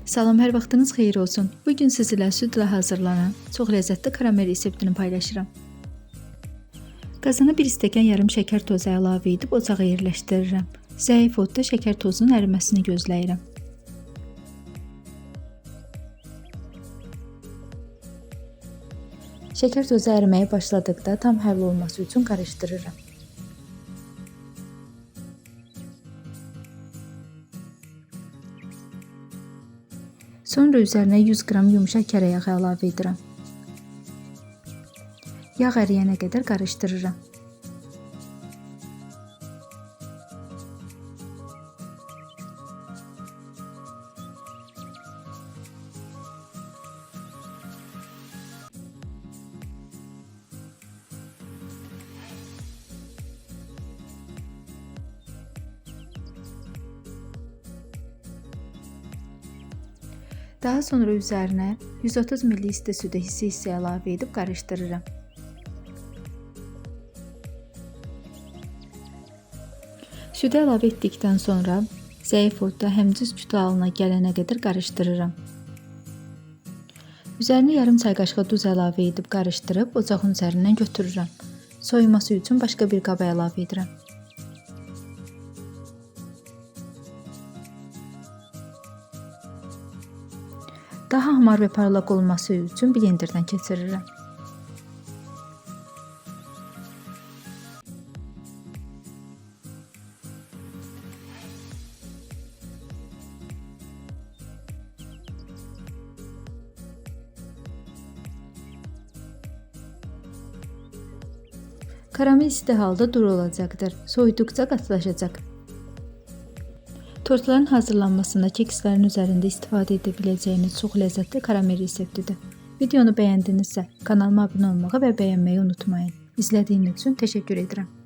Salam, hər vaxtınız xeyir olsun. Bugün sizlə südlə hazırlanan çox ləzzətli karamel reseptini paylaşıram. Qazana 1 stəkan yarım şəkər tozu əlavə edib ocağa yerləşdirirəm. Zəif odda şəkər tozunun əriməsini gözləyirəm. Şəkər tozu əriməyə başladıqda tam həll olması üçün qarışdırıram. Sonra üzərinə 100 qram yumşaq kərə yağı əlavə edirəm. Yağ əriyənə qədər qarışdırıram. Daha sonra üzərinə 130 ml isti südü hissə əlavə edib qarışdırıram. Südü əlavə etdikdən sonra zəif odda həmciz kütlə halına gələnə qədər qarışdırıram. Üzərinə yarım çay qaşığı duz əlavə edib qarışdırıb ocağın üzərindən götürürəm. Soyuması üçün başqa bir qaba əlavə edirəm. Daha hamar və parlaq olması üçün blenderdən keçirirəm. Karamel isti halda duru olacaqdır. Soyuduqca qatılaşacaq. Tortların hazırlanmasında kekslərin üzərində istifadə edə biləcəyiniz çox ləzzətli karamel reseptidir. Videonu bəyəndinizsə kanalıma abunə olmağı və bəyənməyi unutmayın. İzlədiyiniz üçün təşəkkür edirəm.